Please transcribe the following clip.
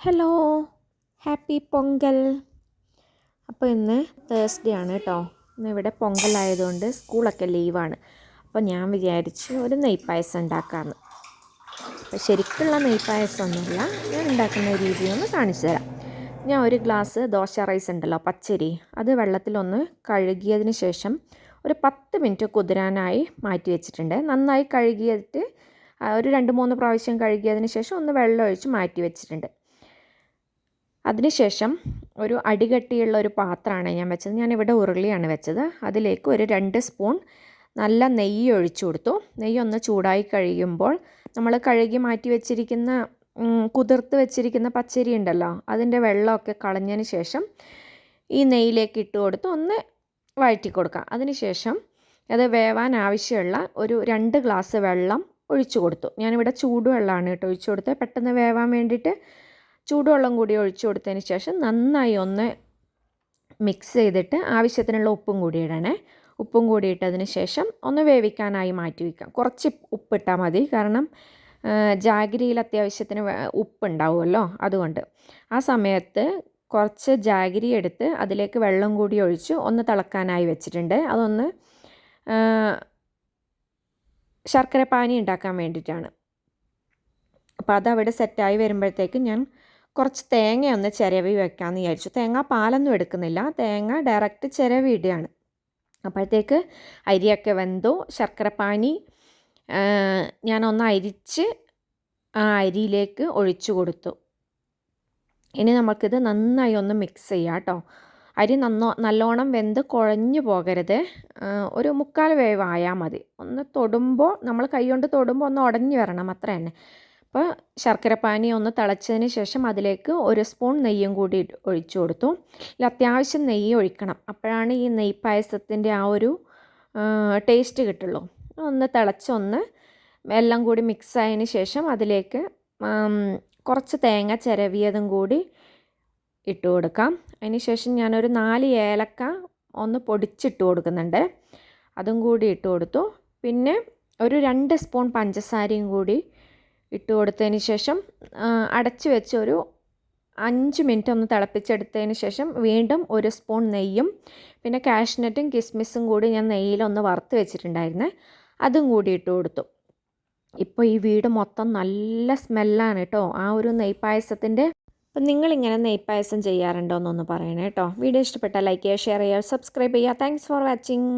Hello, happy Pongal. അപ്പോൾ ഇന്ന് Thursday ആണ് കേട്ടോ. ഇന്ന് ഇവിടെ പൊങ്കലായതുകൊണ്ട് സ്കൂളൊക്കെ ലീവാണ്. അപ്പോൾ ഞാൻ വിചാരിച്ചു ഒരു നെയ്പ്പായസം ഉണ്ടാക്കാമെന്ന്. അപ്പോൾ ശരിക്കുള്ള നെയ്പ്പായസമൊന്നുമില്ല, ഞാൻ ഉണ്ടാക്കുന്ന രീതി ഒന്ന് കാണിച്ചു തരാം. ഞാൻ ഒരു ഗ്ലാസ് ദോശ റൈസ് ഉണ്ടല്ലോ, പച്ചരി, അത് വെള്ളത്തിലൊന്ന് കഴുകിയതിന് ശേഷം ഒരു 10 മിനിറ്റ് കുതിരാനായി മാറ്റി വെച്ചിട്ടുണ്ട്. നന്നായി കഴുകിയിട്ട് ഒരു 2-3 പ്രാവശ്യം കഴുകിയതിന് ശേഷം ഒന്ന് വെള്ളം ഒഴിച്ച് മാറ്റി വെച്ചിട്ടുണ്ട്. അതിനുശേഷം ഒരു അടികട്ടിയുള്ള ഒരു പാത്രമാണ് ഞാൻ വെച്ചത്. ഞാനിവിടെ ഉരുളിയാണ് വെച്ചത്. അതിലേക്ക് ഒരു 2 സ്പൂൺ നല്ല നെയ്യ് ഒഴിച്ചു കൊടുത്തു. നെയ്യ് ഒന്ന് ചൂടായി കഴിയുമ്പോൾ നമ്മൾ കഴുകി മാറ്റി വെച്ചിരിക്കുന്ന കുതിർത്ത് വെച്ചിരിക്കുന്ന പച്ചരി ഉണ്ടല്ലോ, അതിൻ്റെ വെള്ളമൊക്കെ കളഞ്ഞതിന് ശേഷം ഈ നെയ്യിലേക്ക് ഇട്ട് കൊടുത്ത് ഒന്ന് വഴറ്റി കൊടുക്കാം. അതിനുശേഷം അത് വേവാൻ ആവശ്യമുള്ള ഒരു 2 ഗ്ലാസ് വെള്ളം ഒഴിച്ചു കൊടുത്തു. ഞാനിവിടെ ചൂടുവെള്ളമാണ് കേട്ടോ ഒഴിച്ചു കൊടുത്തത്, പെട്ടെന്ന് വേവാൻ വേണ്ടിയിട്ട്. ചൂടുവെള്ളം കൂടി ഒഴിച്ചു കൊടുത്തതിന് ശേഷം നന്നായി ഒന്ന് മിക്സ് ചെയ്തിട്ട് ആവശ്യത്തിനുള്ള ഉപ്പും കൂടി ഇടണേ. ഉപ്പും കൂടി ഇട്ടതിന് ശേഷം ഒന്ന് വേവിക്കാനായി മാറ്റി വയ്ക്കാം. കുറച്ച് ഉപ്പിട്ടാൽ മതി, കാരണം ജാഗരിയിൽ അത്യാവശ്യത്തിന് ഉപ്പുണ്ടാവുമല്ലോ, അതുകൊണ്ട്. ആ സമയത്ത് കുറച്ച് ജാഗരി എടുത്ത് അതിലേക്ക് വെള്ളം കൂടി ഒഴിച്ച് ഒന്ന് തിളക്കാനായി വെച്ചിട്ടുണ്ട്. അതൊന്ന് ശർക്കര പാനി ഉണ്ടാക്കാൻ വേണ്ടിയിട്ടാണ്. അപ്പോൾ അതവിടെ സെറ്റായി വരുമ്പോഴത്തേക്ക് ഞാൻ കുറച്ച് തേങ്ങ ഒന്ന് ചിരവി വെക്കാമെന്ന് വിചാരിച്ചു. തേങ്ങ പാലൊന്നും എടുക്കുന്നില്ല, തേങ്ങ ഡയറക്റ്റ് ചിരവി ഇടുകയാണ്. അപ്പോഴത്തേക്ക് അരിയൊക്കെ വെന്തു. ശർക്കരപ്പാനി ഞാനൊന്ന് അരിച്ച് ആ അരിയിലേക്ക് ഒഴിച്ചു കൊടുത്തു. ഇനി നമുക്കിത് നന്നായി ഒന്ന് മിക്സ് ചെയ്യാം കേട്ടോ. അരി നല്ലോണം വെന്ത് കുഴഞ്ഞു പോകരുത്, ഒരു 3/4 വേവായാൽ മതി. ഒന്ന് തൊടുമ്പോൾ, നമ്മൾ കൈ കൊണ്ട് തൊടുമ്പോൾ ഒന്ന് ഉടഞ്ഞു വരണം, അത്ര തന്നെ. അപ്പോൾ ശർക്കരപ്പാനി ഒന്ന് തിളച്ചതിന് ശേഷം അതിലേക്ക് 1 സ്പൂൺ നെയ്യും കൂടി ഒഴിച്ചു കൊടുത്തു. അത്യാവശ്യം നെയ്യ് ഒഴിക്കണം, അപ്പോഴാണ് ഈ നെയ്യ് പായസത്തിൻ്റെ ആ ഒരു ടേസ്റ്റ് കിട്ടുള്ളൂ. ഒന്ന് തിളച്ചൊന്ന് എല്ലാം കൂടി മിക്സ് ആയതിന് ശേഷം അതിലേക്ക് കുറച്ച് തേങ്ങ ചിരവിയതും കൂടി ഇട്ട് കൊടുക്കാം. അതിന് ശേഷം ഞാനൊരു 4 ഏലക്ക ഒന്ന് പൊടിച്ചിട്ട് കൊടുക്കുന്നുണ്ട്, അതും കൂടി ഇട്ട് കൊടുത്തു. പിന്നെ ഒരു 2 സ്പൂൺ പഞ്ചസാരയും കൂടി ഇട്ട് കൊടുത്തതിന് ശേഷം അടച്ചു വെച്ച് ഒരു 5 മിനിറ്റ് ഒന്ന് തിളപ്പിച്ചെടുത്തതിന് ശേഷം വീണ്ടും 1 സ്പൂൺ നെയ്യും പിന്നെ കാഷ്നട്ടും കിസ്മിസും കൂടി ഞാൻ നെയ്യിലൊന്ന് വറുത്ത് വെച്ചിട്ടുണ്ടായിരുന്നേ, അതും കൂടി ഇട്ട് കൊടുത്തു. ഇപ്പോൾ ഈ വീട് മൊത്തം നല്ല സ്മെല്ലാണ് കേട്ടോ ആ ഒരു നെയ്പായസത്തിൻ്റെ. അപ്പം നിങ്ങളിങ്ങനെ നെയ്പായസം ചെയ്യാറുണ്ടോ എന്നൊന്ന് പറയണേ കേട്ടോ. വീഡിയോ ഇഷ്ടപ്പെട്ടാൽ ലൈക്ക് ചെയ്യുക, ഷെയർ ചെയ്യുക, സബ്സ്ക്രൈബ് ചെയ്യുക. Thanks for watching.